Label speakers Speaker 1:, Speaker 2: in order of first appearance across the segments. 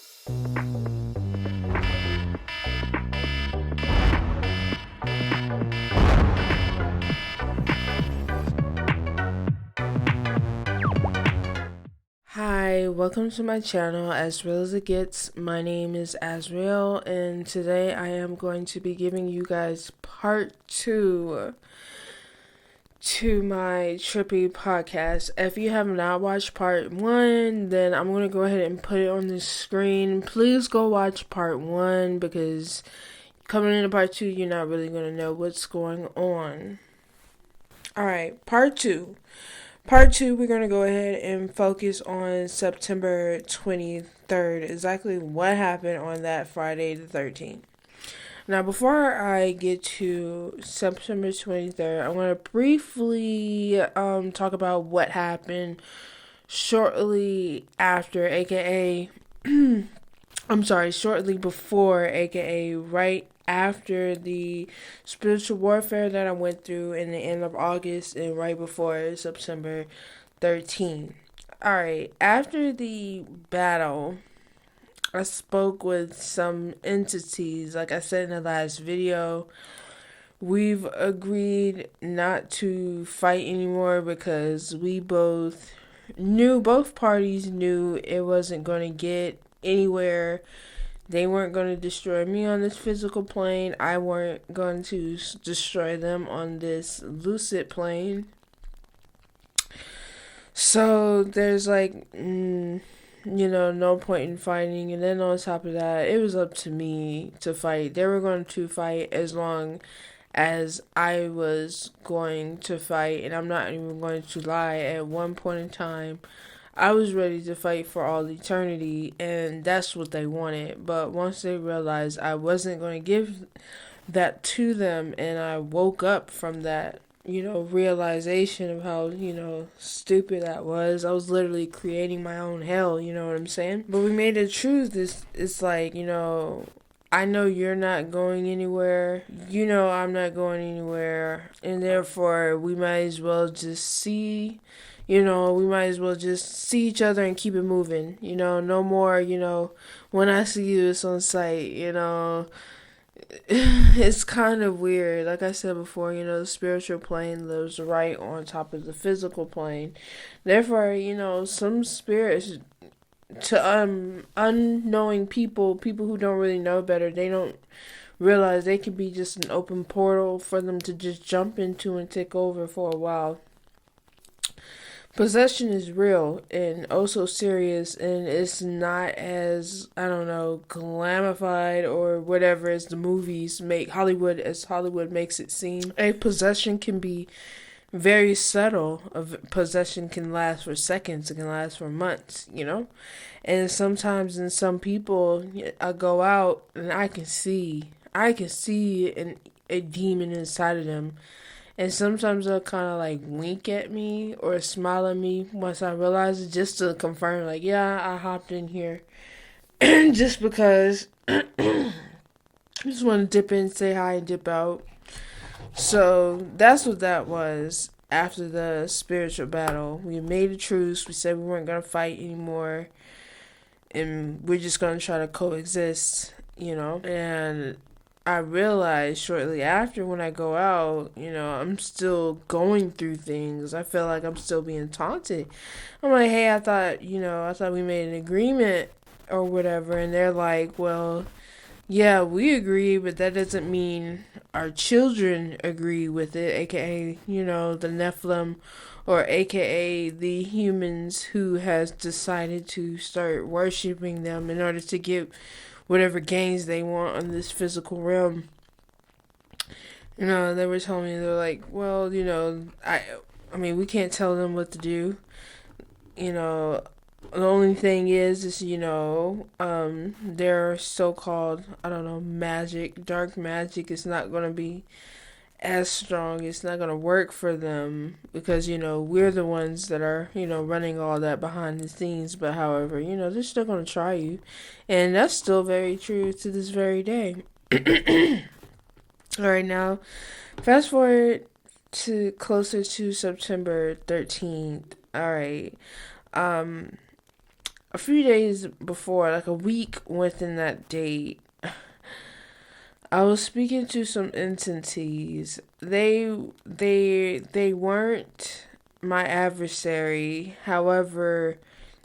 Speaker 1: Hi, welcome to my channel, As Real as It Gets. My name is Azrael, and today I am going to be giving you guys part 2 to my trippy podcast. If you have not watched part 1, then I'm going to go ahead and put it on the screen. Please go watch part 1 because coming into part 2, you're not really going to know what's going on. Alright, part 2. Part 2, we're going to go ahead and focus on September 23rd, exactly what happened on that Friday the 13th. Now, before I get to September 23rd, I want to briefly talk about what happened shortly after, aka, shortly before, aka right after the spiritual warfare that I went through in the end of August and right before September 13th. Alright, after the battle, I spoke with some entities. Like I said in the last video, we've agreed not to fight anymore because both parties knew it wasn't going to get anywhere. They weren't going to destroy me on this physical plane. I weren't going to destroy them on this lucid plane. So there's no point in fighting. And then on top of that, it was up to me to fight. They were going to fight as long as I was going to fight. And I'm not even going to lie. At one point in time, I was ready to fight for all eternity, and that's what they wanted. But once they realized I wasn't going to give that to them, and I woke up from that, realization of how, stupid that was. I was literally creating my own hell, you know what I'm saying? But we made it true. It's like, I know you're not going anywhere. I'm not going anywhere. And therefore, we might as well just see each other and keep it moving. No more, when I see you, it's on sight, It's kind of weird. Like I said before, the spiritual plane lives right on top of the physical plane. Therefore, some spirits, to unknowing people who don't really know better, they don't realize they could be just an open portal for them to just jump into and take over for a while. Possession is real and also serious, and it's not as, glamified or whatever as the movies make Hollywood makes it seem. A possession can be very subtle. A possession can last for seconds, it can last for months, And sometimes in some people, I go out and I can see a demon inside of them. And sometimes they'll kind of wink at me or smile at me once I realize it, just to confirm, yeah, I hopped in here. Just because I just want to dip in, say hi, and dip out. So that's what that was after the spiritual battle. We made a truce. We said we weren't going to fight anymore. And we're just going to try to coexist, And I realized shortly after, when I go out, I'm still going through things. I feel like I'm still being taunted. I'm like, hey, I thought we made an agreement or whatever. And they're like, well, yeah, we agree, but that doesn't mean our children agree with it, aka, the Nephilim, or aka the humans who has decided to start worshiping them in order to get whatever gains they want on this physical realm. They were telling me, they're like, well, I mean, we can't tell them what to do. The only thing is their so-called, magic, dark magic is not going to be as strong. It's not going to work for them because, we're the ones that are, running all that behind the scenes. But however, they're still going to try you. And that's still very true to this very day. All right, now, fast forward to closer to September 13th. All right. a few days before, like a week within that date, I was speaking to some entities. They weren't my adversary. However,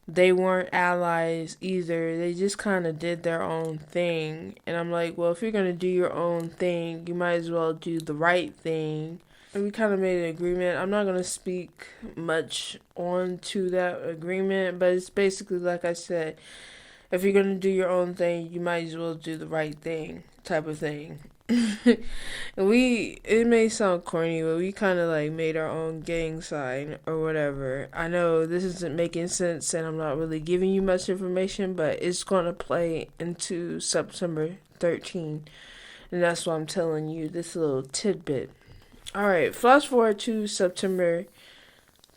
Speaker 1: they weren't allies either. They just kind of did their own thing. And I'm like, well, if you're going to do your own thing, you might as well do the right thing. And we kind of made an agreement. I'm not going to speak much on to that agreement, but it's basically like I said, if you're going to do your own thing, you might as well do the right thing type of thing. It may sound corny, but we kind of like made our own gang sign or whatever. I know this isn't making sense and I'm not really giving you much information, but it's going to play into September 13. And that's why I'm telling you this little tidbit. Alright, flash forward to September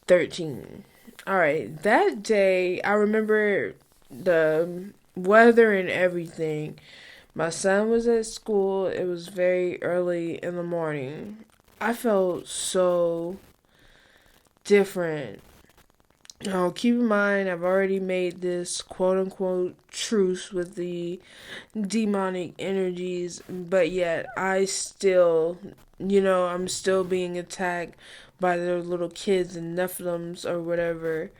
Speaker 1: 13. Alright, that day, I remember the weather and everything. My son was at school. It was very early in the morning. I felt so different. Now, keep in mind, I've already made this quote unquote truce with the demonic energies, but yet I'm still being attacked by their little kids and Nephilims or whatever.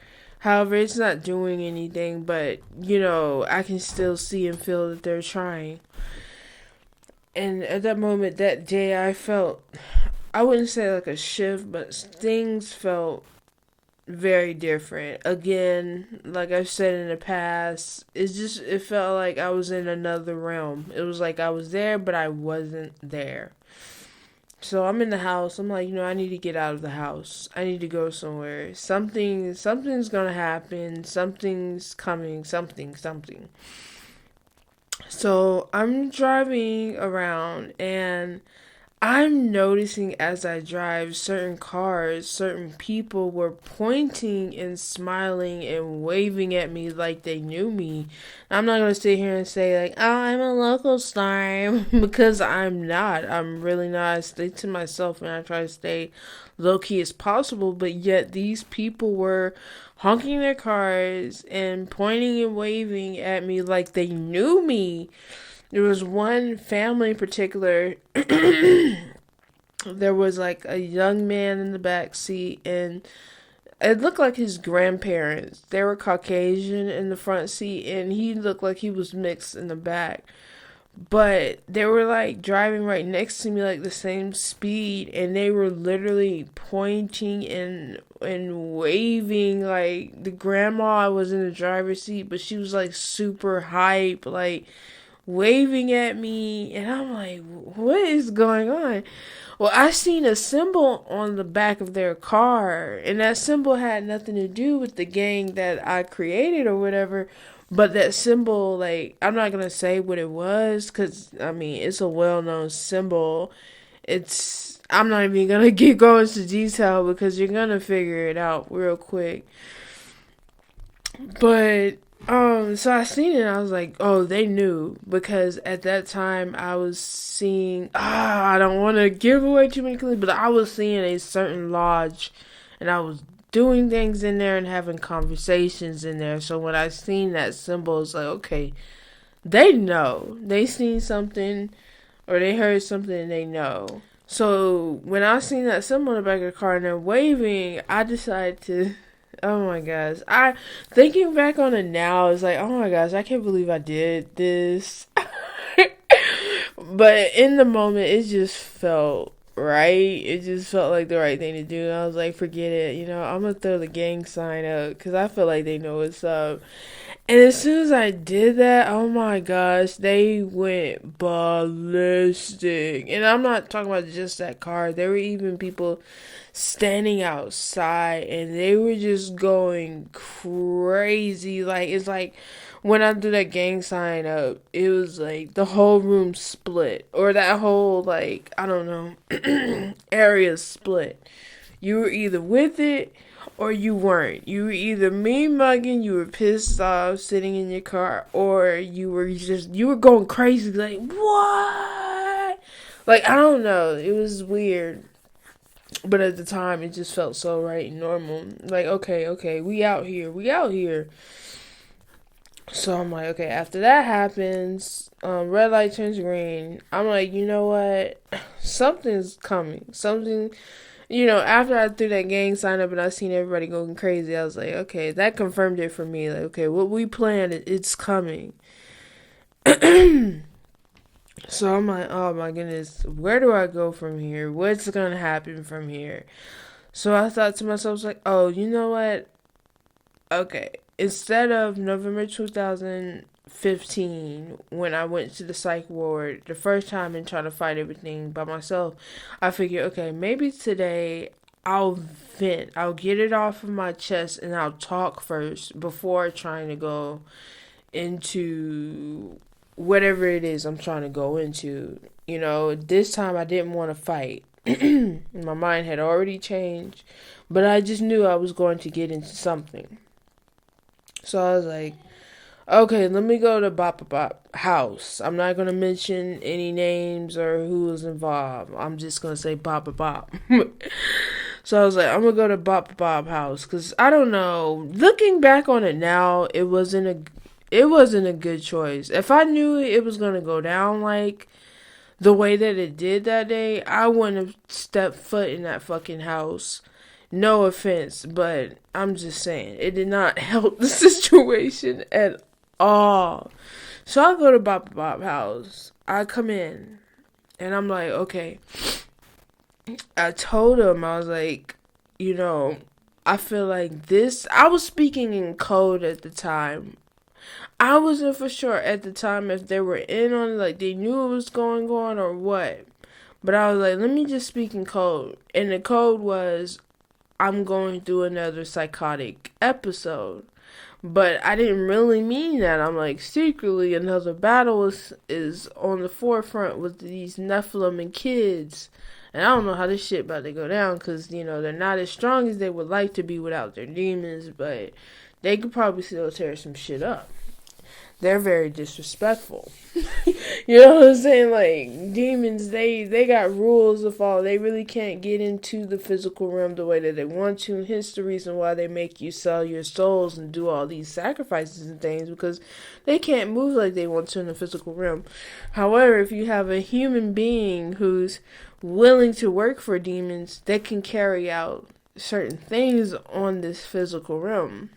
Speaker 1: However, it's not doing anything, but, I can still see and feel that they're trying. And at that moment, that day, I wouldn't say like a shift, but things felt very different. Again, like I've said in the past, it felt like I was in another realm. It was like I was there, but I wasn't there. So I'm in the house. I'm like, I need to get out of the house. I need to go somewhere. Something's gonna happen. Something's coming. Something. So I'm driving around and I'm noticing as I drive certain cars, certain people were pointing and smiling and waving at me like they knew me. I'm not going to sit here and say like, oh, I'm a local star because I'm not. I'm really not. I stay to myself and I try to stay low key as possible. But yet these people were honking their cars and pointing and waving at me like they knew me. There was one family in particular. There was like a young man in the back seat, and it looked like his grandparents. They were Caucasian in the front seat, and he looked like he was mixed in the back. But they were like driving right next to me, like the same speed, and they were literally pointing and waving. Like the grandma was in the driver's seat, but she was like super hype, like waving at me, and I'm like, what is going on? Well, I seen a symbol on the back of their car, and that symbol had nothing to do with the gang that I created or whatever, but that symbol, like, I'm not gonna say what it was, because, it's a well-known symbol. I'm not even gonna go into detail, because you're gonna figure it out real quick. But so I seen it and I was like, oh, they knew, because at that time I was seeing, I don't want to give away too many clues, but I was seeing a certain lodge and I was doing things in there and having conversations in there. So when I seen that symbol, it's like, okay, they know. They seen something or they heard something and they know. So when I seen that symbol in the back of the car and they're waving, I decided to, oh my gosh. Thinking back on it now, it's like, oh my gosh, I can't believe I did this. But in the moment, it just felt right. It just felt like the right thing to do. And I was like, forget it. I'm going to throw the gang sign up because I feel like they know what's up. And as soon as I did that, oh my gosh, they went ballistic. And I'm not talking about just that car. There were even people standing outside and they were just going crazy. Like, it's like when I do that gang sign up, it was like the whole room split. Or that whole, like, I don't know, area split. You were either with it or you weren't. You were either mean mugging, you were pissed off sitting in your car, or you were going crazy, like, what? Like, I don't know. It was weird. But at the time, it just felt so right and normal. Like, okay, we out here. So I'm like, okay, after that happens, red light turns green. I'm like, you know what? Something's coming. Something, after I threw that gang sign up and I seen everybody going crazy, I was like, okay, that confirmed it for me. Like, okay, what we planned, it's coming. So I'm like, oh my goodness, where do I go from here? What's gonna happen from here? So I thought to myself, I was like, oh, you know what? Okay, instead of November 2015, when I went to the psych ward the first time and tried to fight everything by myself, I figured, okay, maybe today I'll vent. I'll get it off of my chest and I'll talk first before trying to go into whatever it is I'm trying to go into. This time I didn't want to fight. My mind had already changed, but I just knew I was going to get into something. So I was like, okay, let me go to Bop Bop house. I'm not going to mention any names or who was involved. I'm just going to say Bop Bop. So I was like, I'm going to go to Bop Bop house. Because I don't know. Looking back on it now, it wasn't a good choice. If I knew it was going to go down like the way that it did that day, I wouldn't have stepped foot in that fucking house. No offense, but I'm just saying, it did not help the situation at all. So I go to Bop Bop house. I come in, and I'm like, okay. I told him, I was like, I feel like this. I was speaking in code at the time. I wasn't for sure at the time if they were in on it, like they knew it was going on or what. But I was like, let me just speak in code. And the code was, I'm going through another psychotic episode. But I didn't really mean that. I'm like, secretly, another battle is on the forefront with these Nephilim and kids. And I don't know how this shit about to go down because, they're not as strong as they would like to be without their demons. But they could probably still tear some shit up. They're very disrespectful. You know what I'm saying? Like, demons, they got rules to follow. They really can't get into the physical realm the way that they want to. Hence the reason why they make you sell your souls and do all these sacrifices and things, because they can't move like they want to in the physical realm. However, if you have a human being who's willing to work for demons, they can carry out certain things on this physical realm.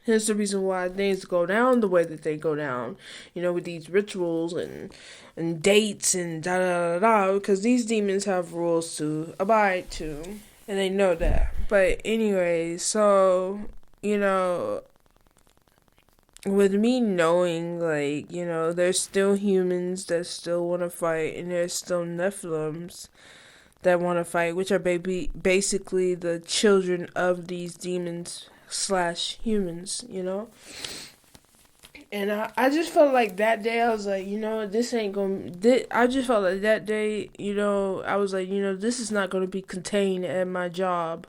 Speaker 1: Hence the reason why things go down the way that they go down, with these rituals and dates and da da da da, because these demons have rules to abide to, and they know that. But anyway, so, with me knowing, like, there's still humans that still want to fight, and there's still Nephilims that want to fight, which are basically the children of these demons / humans, And I just felt like that day, I was like, this ain't going to... I just felt like that day, I was like, this is not going to be contained at my job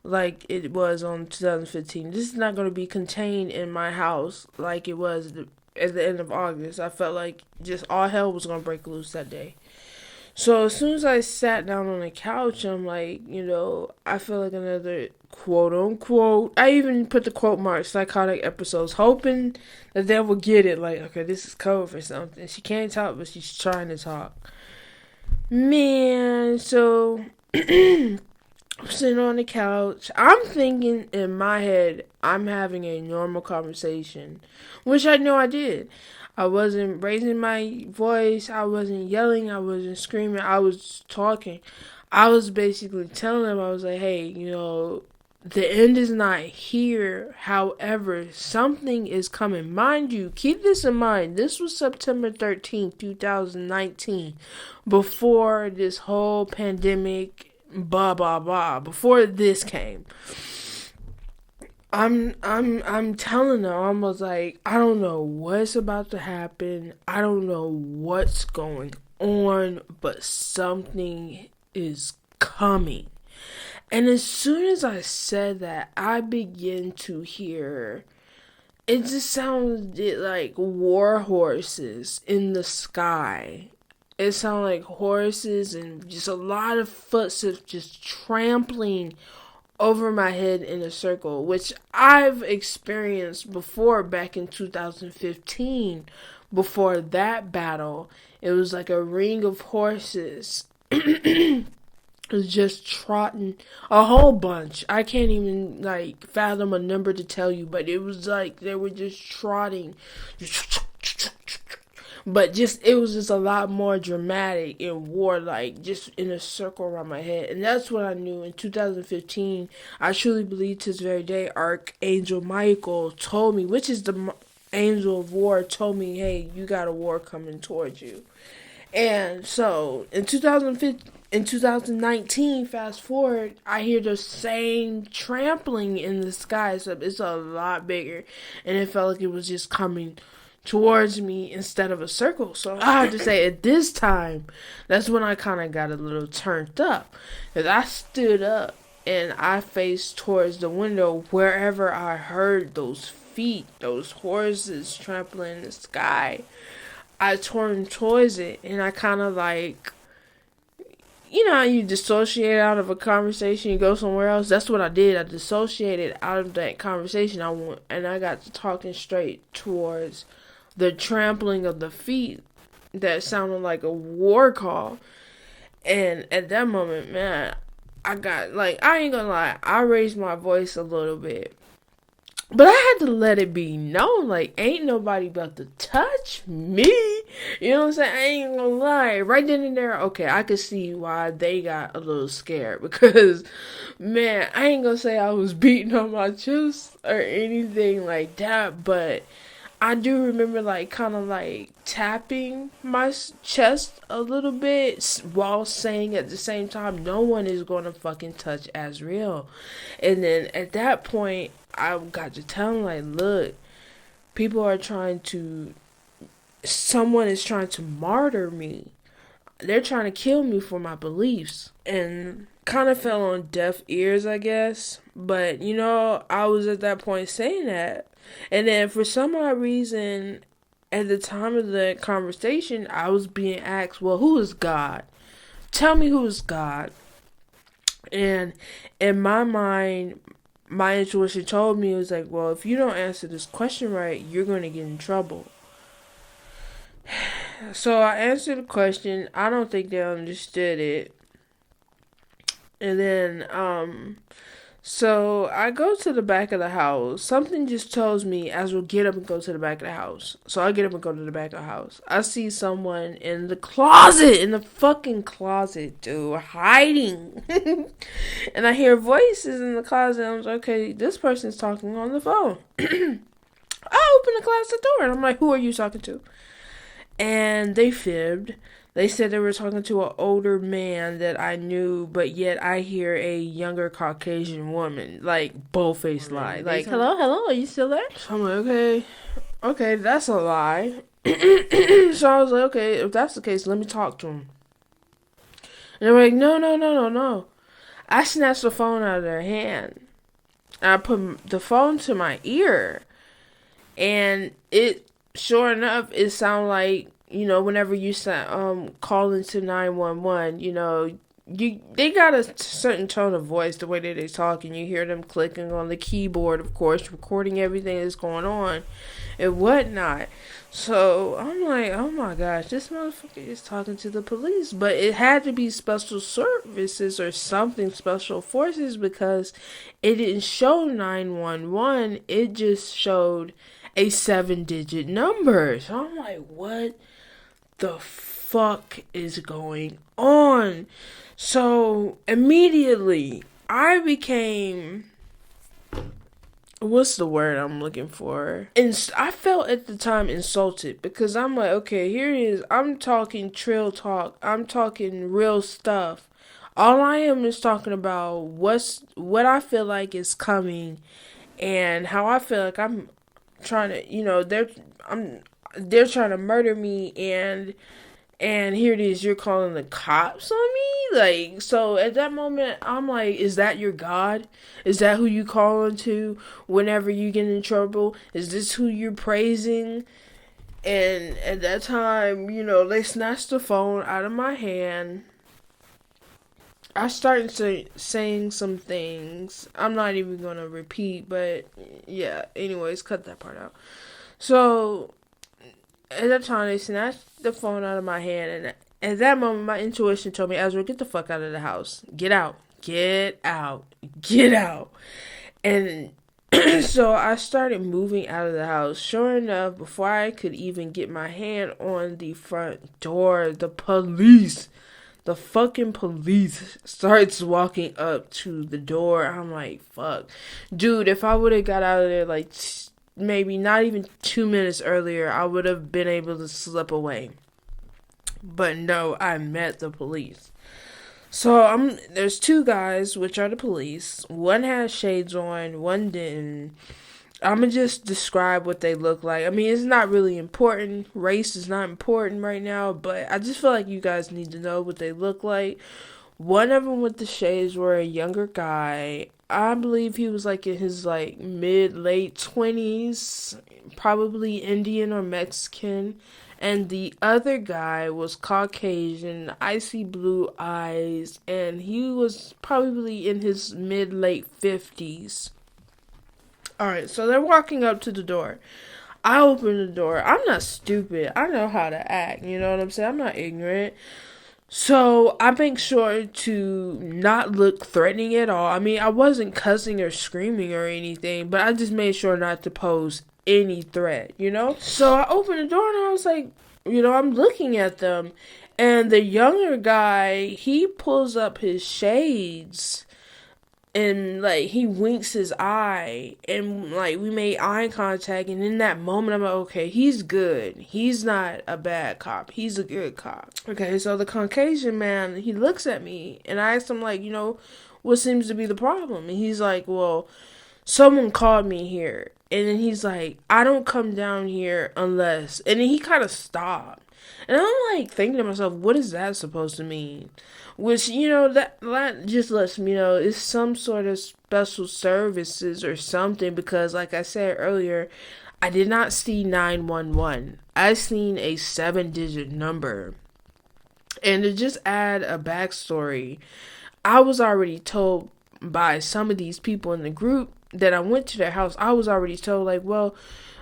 Speaker 1: like it was on 2015. This is not going to be contained in my house like it was at the end of August. I felt like just all hell was going to break loose that day. So as soon as I sat down on the couch, I'm like, I feel like another quote unquote, I even put the quote mark psychotic episodes, hoping that they will get it. Like, okay, this is code for something. She can't talk, but she's trying to talk. Man, so I'm sitting on the couch. I'm thinking in my head, I'm having a normal conversation, which I know I did. I wasn't raising my voice. I wasn't yelling. I wasn't screaming. I was talking. I was basically telling them, I was like, hey, the end is not here. However, something is coming. Mind you, keep this in mind. This was September 13th, 2019. Before this whole pandemic, blah, blah, blah. Before this came. I'm telling them, I was like, I don't know what's about to happen. I don't know what's going on, but something is coming. And as soon as I said that, I began to hear, it just sounded like war horses in the sky. It sounded like horses and just a lot of footsteps just trampling over my head in a circle, which I've experienced before back in 2015. Before that battle, it was like a ring of horses. Was just trotting a whole bunch. I can't even like fathom a number to tell you, but it was like they were just trotting. But just it was just a lot more dramatic and warlike, just in a circle around my head. And that's what I knew in 2015. I truly believe to this very day, Archangel Michael told me, which is the angel of war, told me, hey, you got a war coming towards you. And so in 2019, fast forward, I hear the same trampling in the sky. So it's a lot bigger. And it felt like it was just coming towards me instead of a circle. So I have to say, at this time, that's when I kind of got a little turned up. Because I stood up and I faced towards the window wherever I heard those feet, those horses trampling in the sky. I turned towards it, and I kind of like, you know how you dissociate out of a conversation, you go somewhere else? That's what I did. I dissociated out of that conversation. I got to talking straight towards the trampling of the feet that sounded like a war call. And at that moment, man, I got, like, I ain't gonna lie, I raised my voice a little bit. But I had to let it be known, like, ain't nobody about to touch me. You know what I'm saying? I ain't gonna lie. Right then and there, okay, I could see why they got a little scared. Because, man, I ain't gonna say I was beating on my chest or anything like that. But I do remember, like, kind of, like, tapping my chest a little bit while saying at the same time, no one is gonna fucking touch Azriel. And then at that point, I got to tell him, like, look, someone is trying to martyr me. They're trying to kill me for my beliefs. And kind of fell on deaf ears, I guess. But, you know, I was at that point saying that. And then for some odd reason, at the time of the conversation, I was being asked, well, who is God? Tell me who is God. And in my mind, my intuition told me, it was like, well, if you don't answer this question right, you're going to get in trouble. So I answered the question. I don't think they understood it. And then, so I go to the back of the house. Something just tells me, as we'll get up and go to the back of the house. So I get up and go to the back of the house. I see someone in the closet, in the fucking closet, dude, hiding. And I hear voices in the closet. I was like, okay, this person's talking on the phone. I open the closet door, and I'm like, who are you talking to? And they fibbed. They said they were talking to an older man that I knew, but yet I hear a younger Caucasian woman, like, bold-faced lie. Like, hello, are you still there? So I'm like, okay, that's a lie. So I was like, okay, if that's the case, let me talk to him. And they're like, no. I snatched the phone out of their hand. And I put the phone to my ear. And it, sure enough, it sounded like, you know, whenever you call into 911, you know, they got a certain tone of voice, the way that they talk, and you hear them clicking on the keyboard, of course, recording everything that's going on and whatnot. So I'm like, oh my gosh, this motherfucker is talking to the police. But it had to be special services or something, special forces, because it didn't show 911. It just showed a 7-digit number. So I'm like, what the fuck is going on? So immediately I became, what's the word I'm looking for? And I felt at the time insulted, because I'm like, okay, here it is. I'm talking trill talk. I'm talking real stuff. All I am is talking about what I feel like is coming, and how I feel like I'm trying to, you know, they're trying to murder me, and here it is, you're calling the cops on me? Like, so at that moment, I'm like, is that your God? Is that who you call on to whenever you get in trouble? Is this who you're praising? And at that time, you know, they snatched the phone out of my hand. I started saying some things. I'm not even going to repeat, but yeah, anyways, cut that part out. So, at that time, they snatched the phone out of my hand, and at that moment, my intuition told me, Ezra, get the fuck out of the house. Get out. Get out. Get out. And so I started moving out of the house. Sure enough, before I could even get my hand on the front door, the fucking police starts walking up to the door. I'm like, fuck. Dude, if I would have got out of there like maybe not even 2 minutes earlier, I would have been able to slip away. But no, I met the police. So there's two guys, which are the police. One has shades on, one didn't. I'm gonna just describe what they look like. I mean, it's not really important. Race is not important right now, but I just feel like you guys need to know what they look like. One of them with the shades were a younger guy. I believe he was like in his like mid-late 20s, probably Indian or Mexican. And the other guy was Caucasian, icy blue eyes, and he was probably in his mid-late 50s. Alright, so they're walking up to the door. I open the door. I'm not stupid. I know how to act, you know what I'm saying? I'm not ignorant. So I make sure to not look threatening at all. I mean, I wasn't cussing or screaming or anything, but I just made sure not to pose any threat, you know? So I opened the door and I was like, you know, I'm looking at them. And the younger guy, he pulls up his shades and like he winks his eye and like we made eye contact, and in that moment I'm like, okay, he's good. He's not a bad cop. He's a good cop. Okay, so the Caucasian man, he looks at me and I asked him like, you know, what seems to be the problem? And he's like, well, someone called me here. And then he's like, I don't come down here unless, and then he kind of stopped. And I'm like thinking to myself, what is that supposed to mean? Which, you know, that just lets me know it's some sort of special services or something, because like I said earlier, I did not see 911. I seen a 7-digit number. And to just add a backstory, I was already told by some of these people in the group that I went to their house. I was already told like, well,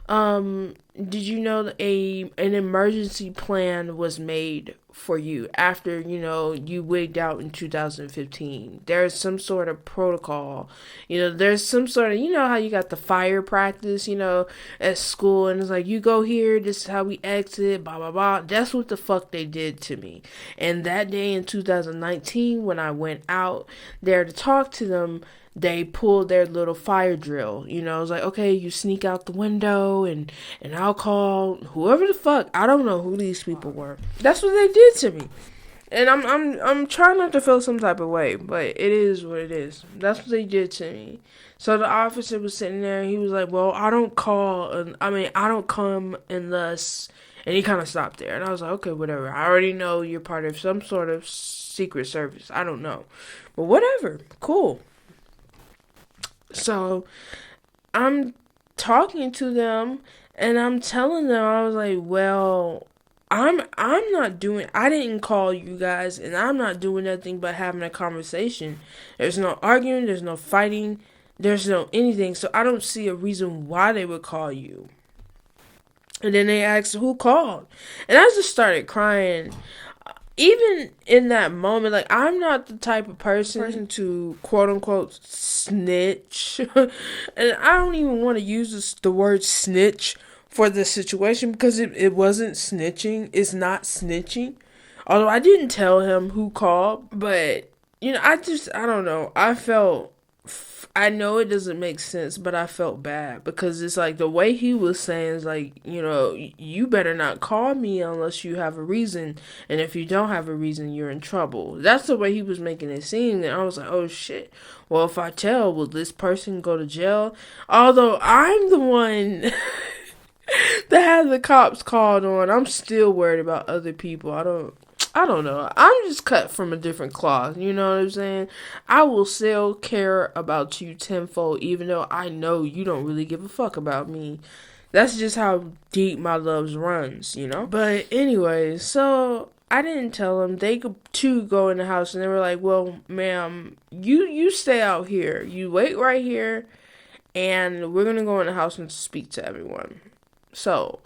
Speaker 1: did you know that an emergency plan was made for you after, you know, you wigged out in 2015? There's some sort of protocol. You know, there's some sort of, you know how you got the fire practice, you know, at school, and it's like, you go here, this is how we exit, blah, blah, blah. That's what the fuck they did to me. And that day in 2019, when I went out there to talk to them, they pulled their little fire drill. You know, it was like, okay, you sneak out the window and I'll call whoever the fuck. I don't know who these people were. That's what they did to me. And I'm trying not to feel some type of way, but it is what it is. That's what they did to me. So the officer was sitting there, he was like, well, I don't come unless, and he kind of stopped there. And I was like, okay, whatever. I already know you're part of some sort of secret service. I don't know. But whatever. Cool. So I'm talking to them and I'm telling them, I was like, well, I didn't call you guys, and I'm not doing nothing but having a conversation. There's no arguing, there's no fighting, there's no anything. So I don't see a reason why they would call you. And then they asked who called. And I just started crying. Even in that moment, like, I'm not the type of person to quote unquote snitch. And I don't even want to use the word snitch for the situation, because it wasn't snitching. It's not snitching. Although I didn't tell him who called, but, you know, I don't know. I know it doesn't make sense, but I felt bad, because it's like the way he was saying is like, you know, you better not call me unless you have a reason. And if you don't have a reason, you're in trouble. That's the way he was making it seem. And I was like, oh shit. Well, if I tell, will this person go to jail? Although I'm the one that had the cops called on, I'm still worried about other people. I don't know. I'm just cut from a different cloth. You know what I'm saying? I will still care about you tenfold, even though I know you don't really give a fuck about me. That's just how deep my love runs, you know? But anyway, so I didn't tell them. They could too go in the house, and they were like, "Well, ma'am, you stay out here. You wait right here, and we're gonna go in the house and speak to everyone." So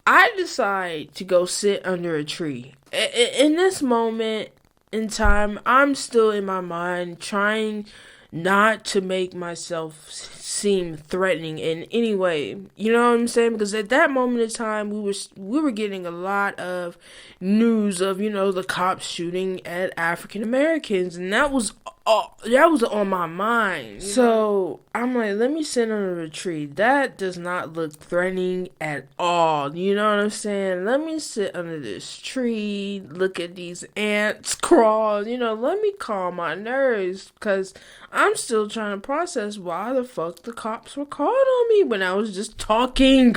Speaker 1: I decide to go sit under a tree. In this moment in time, I'm still in my mind trying not to make myself seem threatening in any way. You know what I'm saying? Because at that moment in time, we were getting a lot of news of, the cops shooting at African Americans, and that was on my mind. So I'm like, let me sit under a tree. That does not look threatening at all. You know what I'm saying? Let me sit under this tree, look at these ants crawl. Let me calm my nerves, because I'm still trying to process why the fuck the cops were calling on me when I was just talking.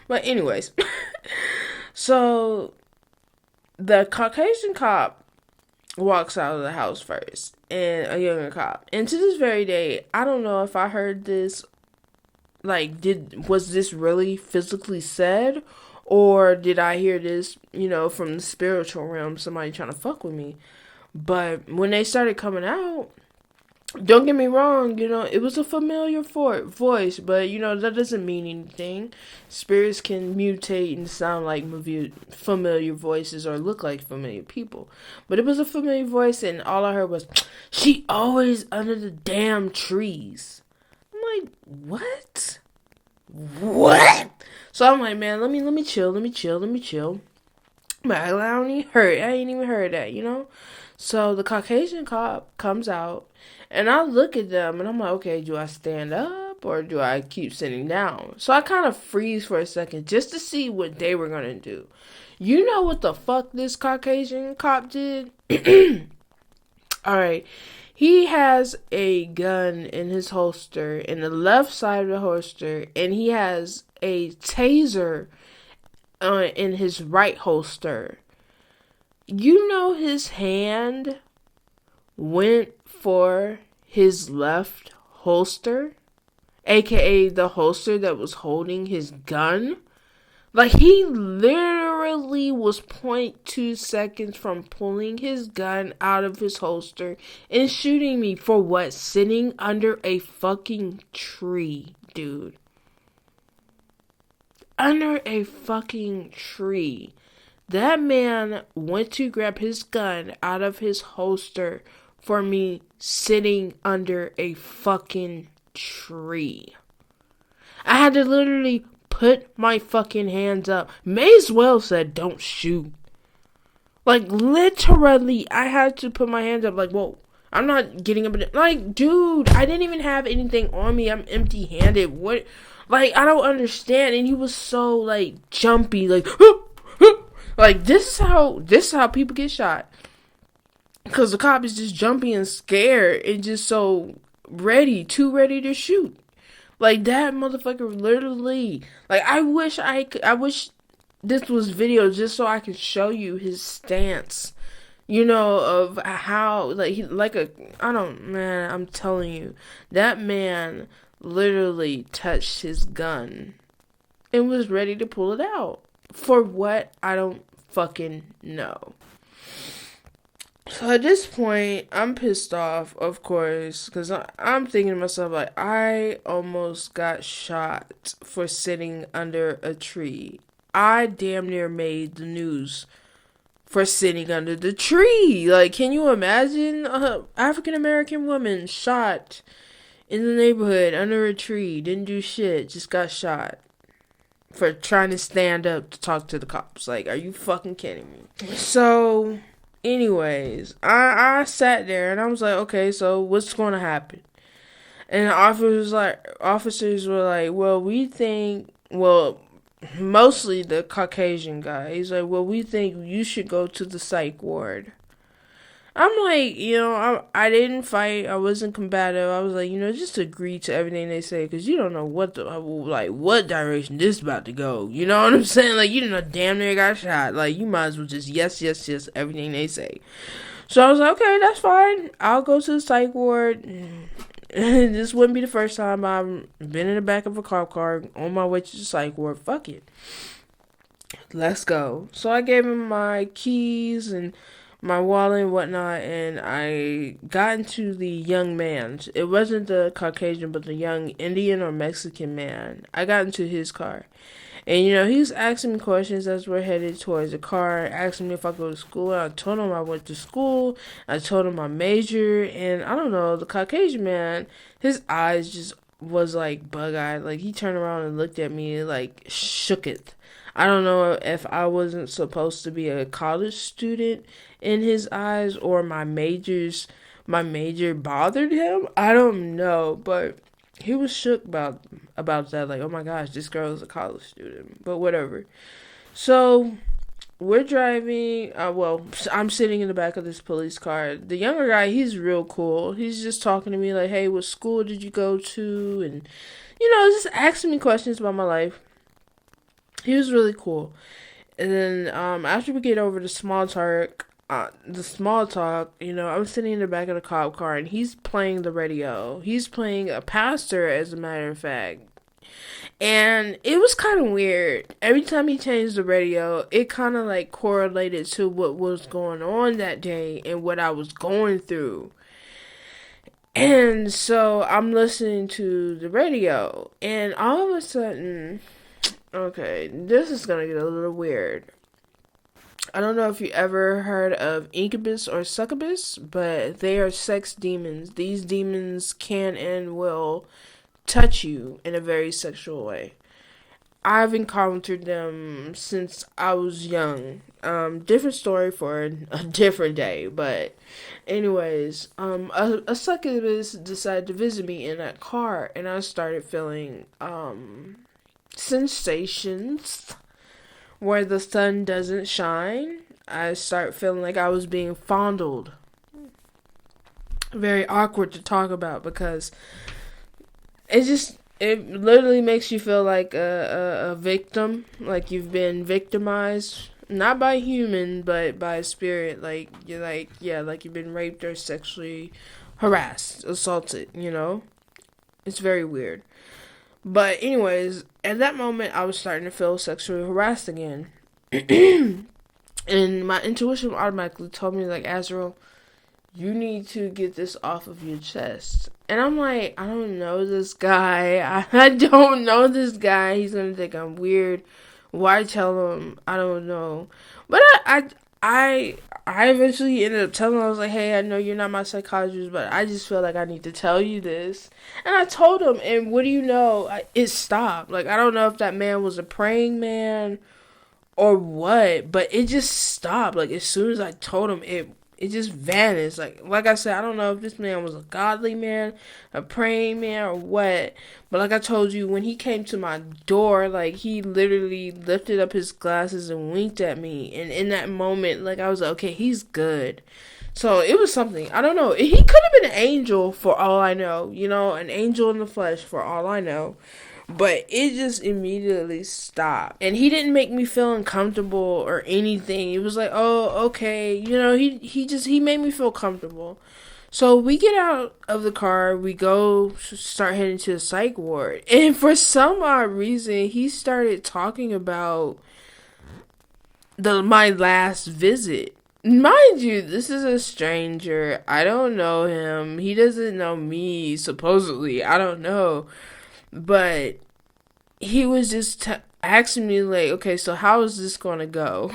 Speaker 1: But anyways, so the Caucasian cop walks out of the house first, and a younger cop. And to this very day, I don't know if I heard this, was this really physically said, or did I hear this, from the spiritual realm, somebody trying to fuck with me. But when they started coming out, don't get me wrong, it was a familiar voice, but, that doesn't mean anything. Spirits can mutate and sound like familiar voices or look like familiar people. But it was a familiar voice, and all I heard was, "She always under the damn trees." I'm like, what? What? So I'm like, man, let me chill. But I ain't even heard that. So the Caucasian cop comes out, and I look at them, and I'm like, okay, do I stand up or do I keep sitting down? So I kind of freeze for a second just to see what they were going to do. You know what the fuck this Caucasian cop did? Alright, he has a gun in his holster, in the left side of the holster, and he has a taser in his right holster. His hand went for his left holster, aka the holster that was holding his gun. Like, he literally was 0.2 seconds from pulling his gun out of his holster and shooting me for what? Sitting under a fucking tree, dude. Under a fucking tree. That man went to grab his gun out of his holster for me sitting under a fucking tree. I had to literally put my fucking hands up. May as well said, "Don't shoot." Like, literally, I had to put my hands up. Like, whoa, I'm not getting up. Like, dude, I didn't even have anything on me. I'm empty-handed. What? Like, I don't understand. And he was so, like, jumpy. Like, like, this is how people get shot. Because the cop is just jumpy and scared and just so too ready to shoot. Like, that motherfucker literally, like, I wish this was video just so I could show you his stance, of how, I'm telling you, that man literally touched his gun and was ready to pull it out. For what? I don't fucking know. So at this point, I'm pissed off, of course, because I'm thinking to myself, like, I almost got shot for sitting under a tree. I damn near made the news for sitting under the tree. Like, can you imagine a African-American woman shot in the neighborhood under a tree, didn't do shit, just got shot for trying to stand up to talk to the cops? Like, are you fucking kidding me? So, anyways, I sat there and I was like, okay, so what's going to happen? And the officers were like, mostly the Caucasian guy. He's like, well, we think you should go to the psych ward. I'm like, I didn't fight. I wasn't combative. I was like, just agree to everything they say, because you don't know what direction this is about to go. You know what I'm saying? Like, you damn near got shot. Like, you might as well just yes, everything they say. So I was like, okay, that's fine. I'll go to the psych ward. This wouldn't be the first time I've been in the back of a cop car on my way to the psych ward. Fuck it. let's go. So I gave him my keys and my wallet and whatnot, and I got into the young man's. It wasn't the Caucasian, but the young Indian or Mexican man. I got into his car. And he was asking me questions as we're headed towards the car, asking me if I go to school. I told him I went to school. I told him my major, and I don't know, the Caucasian man, his eyes just was like bug eyed. Like he turned around and looked at me like shook it. I don't know if I wasn't supposed to be a college student in his eyes or my major bothered him. I don't know, but he was shook about that. Like, oh my gosh, this girl is a college student. But whatever. So we're driving. Well, I'm sitting in the back of this police car. The younger guy, he's real cool. He's just talking to me like, hey, what school did you go to? And just asking me questions about my life. He was really cool. And then after we get over the small talk, I'm sitting in the back of the cop car and he's playing the radio. He's playing a pastor, as a matter of fact. And it was kind of weird. Every time he changed the radio, it kind of like correlated to what was going on that day and what I was going through. And so I'm listening to the radio, and all of a sudden, okay, this is gonna get a little weird. I don't know if you ever heard of incubus or succubus, but they are sex demons. These demons can and will touch you in a very sexual way. I've encountered them since I was young. Different story for a different day, but anyways, a succubus decided to visit me in that car, and I started feeling sensations where the sun doesn't shine. I start feeling like I was being fondled. Very awkward to talk about because it literally makes you feel like a victim, like you've been victimized, not by human, but by a spirit. Like you're like, yeah, like you've been raped or sexually harassed, assaulted. It's very weird. But anyways, at that moment, I was starting to feel sexually harassed again. And my intuition automatically told me, like, Azrael, you need to get this off of your chest. And I'm like, I don't know this guy. I don't know this guy. He's going to think I'm weird. Why tell him? I don't know. But I eventually ended up telling him, I was like, hey, I know you're not my psychologist, but I just feel like I need to tell you this. And I told him, and what do you know? It stopped. Like, I don't know if that man was a praying man or what, but it just stopped. Like, as soon as I told him, it just vanished. Like I said, I don't know if this man was a godly man, a praying man, or what. But like I told you, when he came to my door, like, he literally lifted up his glasses and winked at me. And in that moment, like, I was like, okay, he's good. So it was something. I don't know. He could have been an angel for all I know. An angel in the flesh for all I know. But it just immediately stopped. And he didn't make me feel uncomfortable or anything. It was like, oh, okay. He made me feel comfortable. So we get out of the car. We go start heading to the psych ward. And for some odd reason, he started talking about my last visit. Mind you, this is a stranger. I don't know him. He doesn't know me, supposedly. I don't know. But he was just asking me, like, okay, so how is this going to go?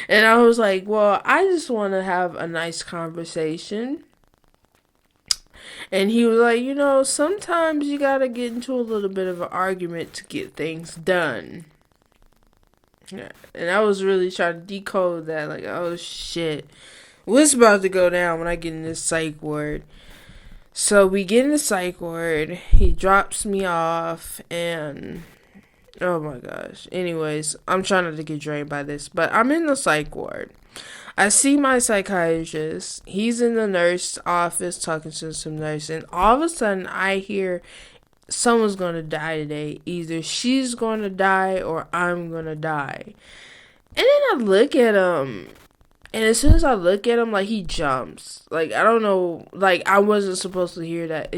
Speaker 1: And I was like, well, I just want to have a nice conversation. And he was like, sometimes you got to get into a little bit of an argument to get things done. Yeah. And I was really trying to decode that, like, oh, shit. What's about to go down when I get in this psych ward? So we get in the psych ward, he drops me off, and oh my gosh. Anyways, I'm trying not to get drained by this, but I'm in the psych ward. I see my psychiatrist. He's in the nurse office talking to some nurse, and all of a sudden I hear someone's going to die today. Either she's going to die or I'm going to die. And then I look at him, And as soon as I look at him, like, he jumps. Like, I don't know. Like, I wasn't supposed to hear that.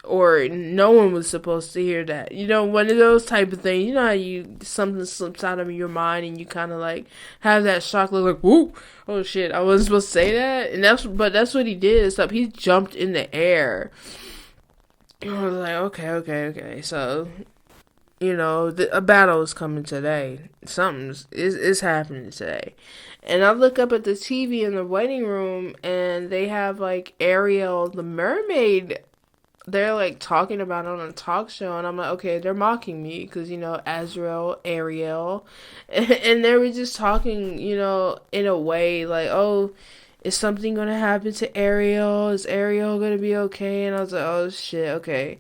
Speaker 1: Or no one was supposed to hear that. You know, one of those type of things. You know how something slips out of your mind and you kind of, like, have that shock look like, whoop, oh shit, I wasn't supposed to say that. But that's what he did. Except he jumped in the air. And I was like, okay. So, you know, a battle is coming today. Something is happening today. And I look up at the TV in the waiting room, and they have, like, Ariel, the mermaid. They're, like, talking about it on a talk show, and I'm like, okay, they're mocking me, because, you know, Azrael, Ariel. And they were just talking, you know, in a way, like, oh, is something going to happen to Ariel? Is Ariel going to be okay? And I was like, oh, shit, okay.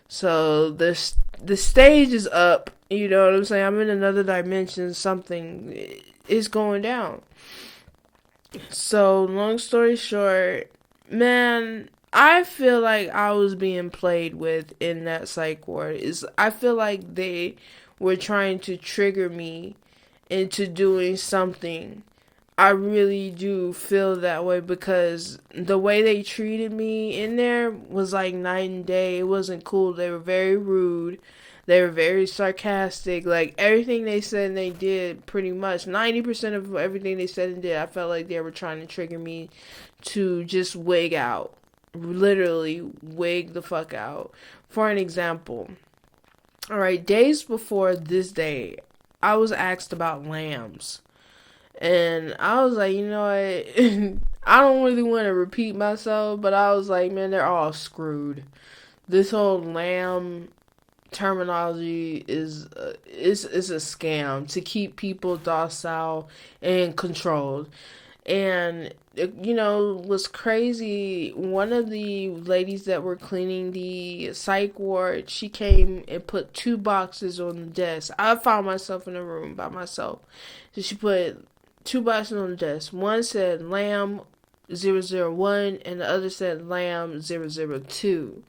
Speaker 1: So the stage is up. You know what I'm saying? I'm in another dimension. Something is going down. So long story short, man, I feel like I was being played with in that psych ward. I feel like they were trying to trigger me into doing something. I really do feel that way because the way they treated me in there was like night and day. It wasn't cool. They were very rude. They were very sarcastic. Like, everything they said and they did, pretty much 90% of everything they said and did, I felt like they were trying to trigger me to just wig out. Literally wig the fuck out. For an example, alright, days before this day, I was asked about lambs. And I was like, you know what? I don't really want to repeat myself, but I was like, man, they're all screwed. This whole lamb terminology is a scam to keep people docile and controlled. And you know what's crazy? One of the ladies that were cleaning the psych ward, she came and put 2 boxes on the desk. I found myself in a room by myself, so she put 2 boxes on the desk. One said Lamb 001 and the other said Lamb 002.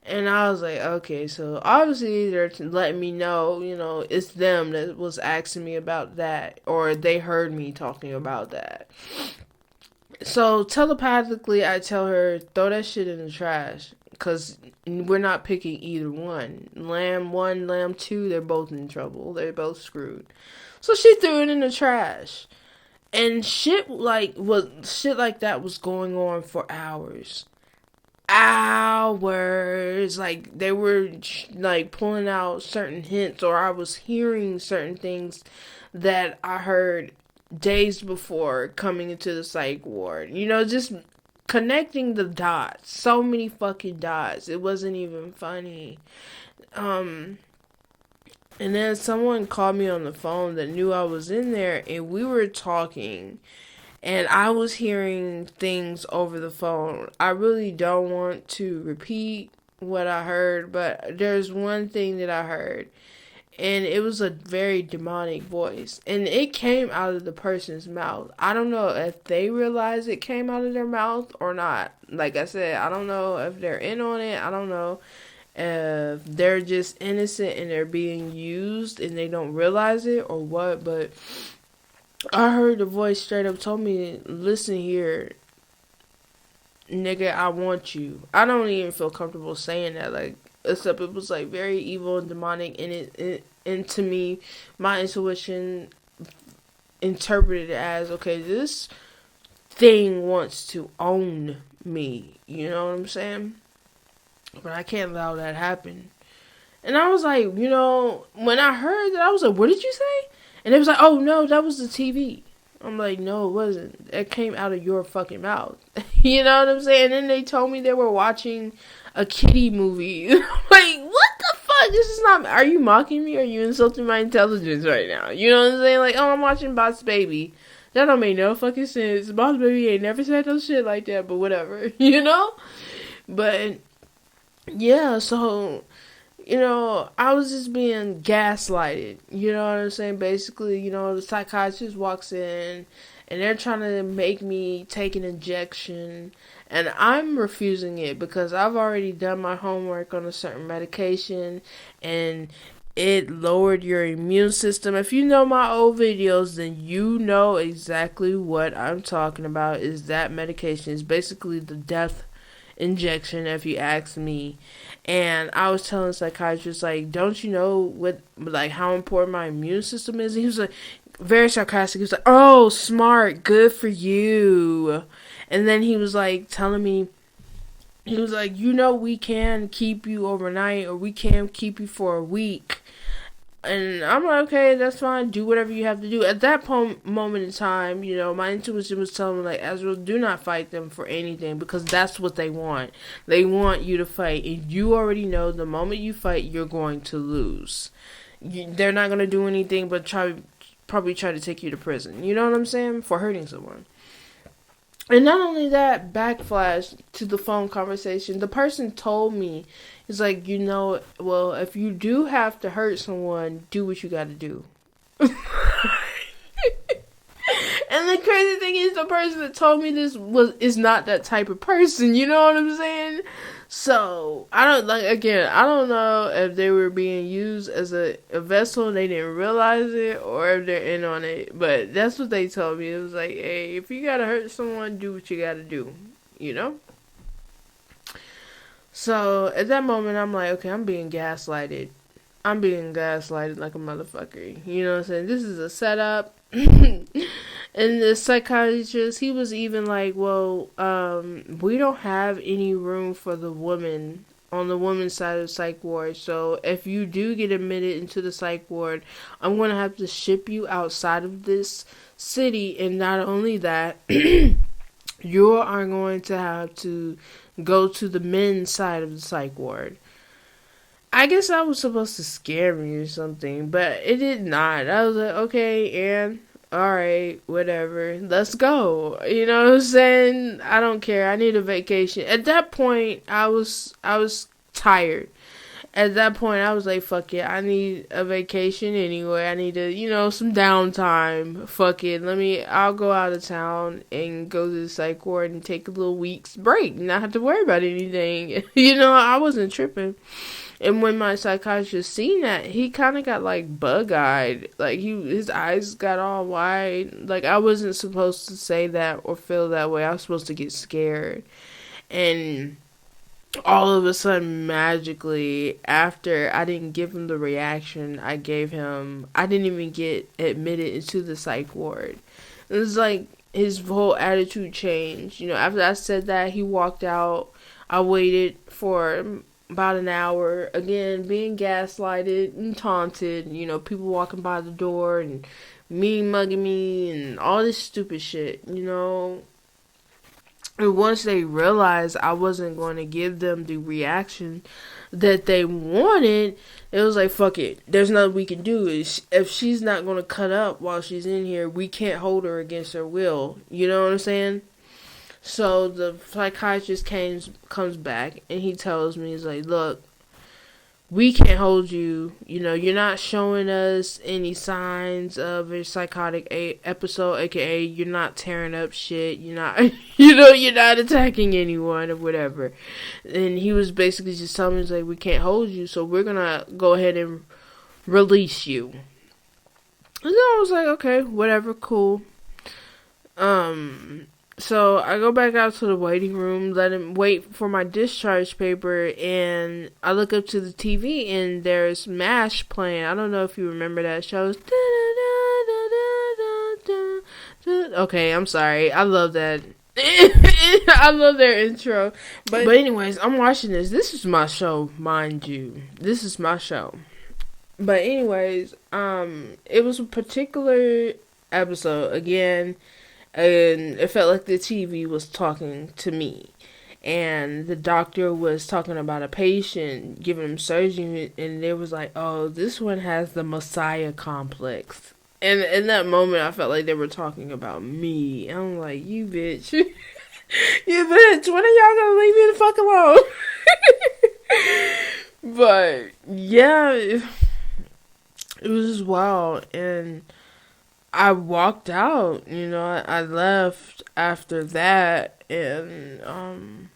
Speaker 1: And I was like, okay, so obviously they're letting me know, you know, it's them that was asking me about that, or they heard me talking about that. So telepathically, I tell her, throw that shit in the trash, because we're not picking either one. Lamb 1, Lamb 2, they're both in trouble. They're both screwed. So she threw it in the trash. And shit like that was going on for hours. Like, they were like pulling out certain hints, or I was hearing certain things that I heard days before coming into the psych ward. You know, just connecting the dots. So many fucking dots. It wasn't even funny. And then someone called me on the phone that knew I was in there, and we were talking. And I was hearing things over the phone. I really don't want to repeat what I heard, but there's one thing that I heard. And it was a very demonic voice. And it came out of the person's mouth. I don't know if they realized it came out of their mouth or not. Like I said, I don't know if they're in on it. I don't know if they're just innocent and they're being used and they don't realize it or what, but I heard the voice straight up told me, listen here, nigga, I want you. I don't even feel comfortable saying that, like, except it was, like, very evil and demonic, and to me, my intuition interpreted it as, okay, this thing wants to own me, you know what I'm saying? But I can't allow that to happen. And I was like, you know, when I heard that, I was like, what did you say? And it was like, oh, no, that was the TV. I'm like, no, it wasn't. It came out of your fucking mouth. You know what I'm saying? And then they told me they were watching a kiddie movie. Like, what the fuck? This is not... Are you mocking me? Or are you insulting my intelligence right now? You know what I'm saying? Like, oh, I'm watching Boss Baby. That don't make no fucking sense. Boss Baby ain't never said no shit like that, but whatever. You know? But, yeah, so... You know, I was just being gaslighted. You know what I'm saying? Basically, you know, the psychiatrist walks in and they're trying to make me take an injection. And I'm refusing it because I've already done my homework on a certain medication. And it lowered your immune system. If you know my old videos, then you know exactly what I'm talking about. Is that medication is basically the death injection, if you ask me. And I was telling the psychiatrist, like, don't you know what, like, how important my immune system is? And he was like, very sarcastic. He was like, oh, smart, good for you. And then he was like telling me, he was like, you know, we can keep you overnight, or we can keep you for a week. And I'm like, okay, that's fine. Do whatever you have to do. At that moment in time, you know, my intuition was telling me, like, Ezra, do not fight them for anything, because that's what they want. They want you to fight. And you already know the moment you fight, you're going to lose. They're not going to do anything but probably try to take you to prison. You know what I'm saying? For hurting someone. And not only that, backflash to the phone conversation. The person told me, it's like, you know, well, if you do have to hurt someone, do what you got to do. And the crazy thing is, the person that told me this is not that type of person. You know what I'm saying? So I don't know if they were being used as a vessel and they didn't realize it, or if they're in on it. But that's what they told me. It was like, hey, if you gotta hurt someone, do what you gotta do. You know. So at that moment, I'm like, okay, I'm being gaslighted. I'm being gaslighted like a motherfucker. You know what I'm saying? This is a setup. And the psychiatrist, he was even like, well, we don't have any room for the woman on the woman's side of the psych ward. So if you do get admitted into the psych ward, I'm going to have to ship you outside of this city. And not only that, you are going to have to go to the men's side of the psych ward. I guess that was supposed to scare me or something, but it did not. I was like, okay, and alright, whatever, let's go. You know what I'm saying? I don't care. I need a vacation. At that point, I was tired. At that point, I was like, fuck it, I need a vacation anyway. I need some downtime. Fuck it, I'll go out of town and go to the psych ward and take a little week's break. Not have to worry about anything. I wasn't tripping. And when my psychiatrist seen that, he kind of got like bug-eyed. Like his eyes got all wide. Like I wasn't supposed to say that or feel that way. I was supposed to get scared. And all of a sudden, magically, after I didn't give him the reaction I gave him, I didn't even get admitted into the psych ward. It was like his whole attitude changed. After I said that, he walked out. I waited for about an hour, again, being gaslighted and taunted, people walking by the door and me mugging me and all this stupid shit, And once they realized I wasn't going to give them the reaction that they wanted, it was like, fuck it, there's nothing we can do. If she's not going to cut up while she's in here, we can't hold her against her will. You know what I'm saying? So the psychiatrist comes back and he tells me, he's like, look, we can't hold you. You're not showing us any signs of a psychotic episode, aka you're not tearing up shit. You're not, you're not attacking anyone or whatever. And he was basically just telling me, he's like, we can't hold you, so we're gonna go ahead and release you. And then I was like, okay, whatever, cool. So I go back out to the waiting room, let him wait for my discharge paper, and I look up to the TV and there's MASH playing. I don't know if you remember that show. Okay, I'm sorry. I love that. I love their intro. But anyways, I'm watching this. This is my show, mind you. This is my show. But anyways, it was a particular episode again. And it felt like the TV was talking to me. And the doctor was talking about a patient, giving him surgery, and they was like, oh, this one has the Messiah complex. And in that moment, I felt like they were talking about me. I'm like, you bitch. You bitch, when are y'all gonna leave me the fuck alone? But, yeah, it was just wild. And I walked out, I left after that, and,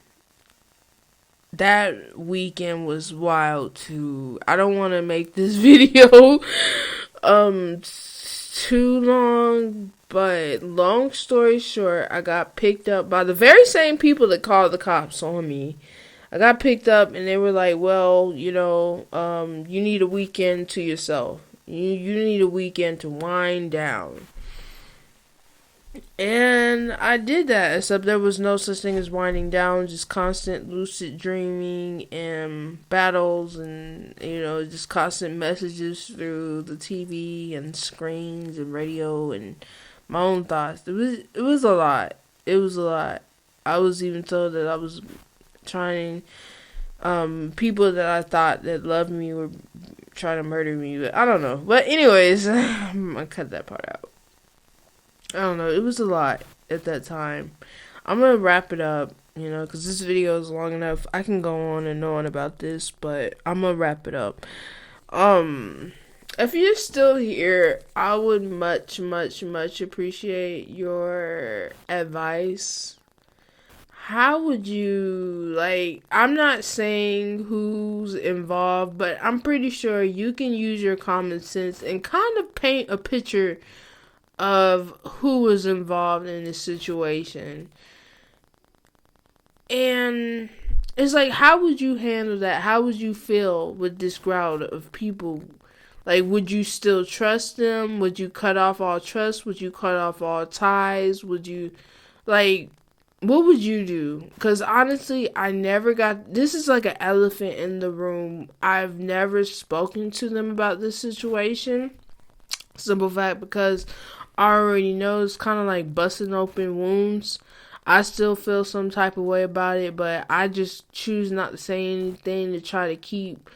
Speaker 1: that weekend was wild too. I don't want to make this video too long, but long story short, I got picked up by the very same people that called the cops on me. I got picked up and they were like, well, you need a weekend to yourself. You need a weekend to wind down. And I did that, except there was no such thing as winding down, just constant lucid dreaming and battles and, just constant messages through the TV and screens and radio and my own thoughts. It was a lot. It was a lot. I was even told that I was trying, people that I thought that loved me were trying to murder me, but I don't know. But anyways, I'm gonna cut that part out. I don't know. It was a lot at that time. I'm going to wrap it up, because this video is long enough. I can go on and on about this, but I'm going to wrap it up. If you're still here, I would much, much, much appreciate your advice. How would you, I'm not saying who's involved, but I'm pretty sure you can use your common sense and kind of paint a picture of who was involved in this situation. And it's like, how would you handle that? How would you feel with this crowd of people? Like, would you still trust them? Would you cut off all trust? Would you cut off all ties? Would you, what would you do? Because honestly, this is like an elephant in the room. I've never spoken to them about this situation. Simple fact, because I already know it's kind of like busting open wounds. I still feel some type of way about it, but I just choose not to say anything to try to keep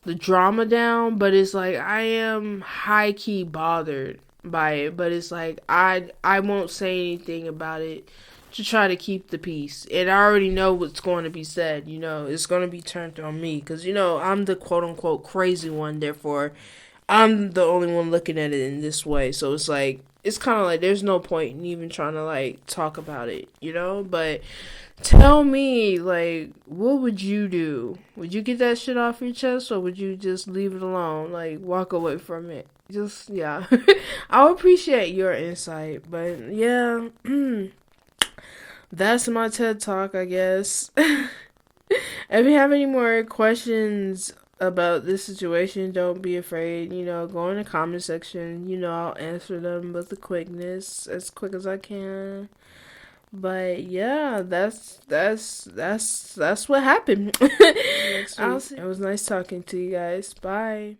Speaker 1: the drama down. But it's like, I am high-key bothered by it, but it's like, I won't say anything about it to try to keep the peace. And I already know what's going to be said, it's going to be turned on me, because, I'm the quote-unquote crazy one, therefore I'm the only one looking at it in this way. So it's like, it's kind of like there's no point in even trying to talk about it, But tell me, what would you do? Would you get that shit off your chest, or would you just leave it alone? Walk away from it? Just, yeah. I would appreciate your insight. But yeah, that's my TED Talk, I guess. If you have any more questions about this situation, don't be afraid, go in the comment section, I'll answer them with the quickness, as quick as I can. But yeah, that's what happened. It was nice talking to you guys. Bye.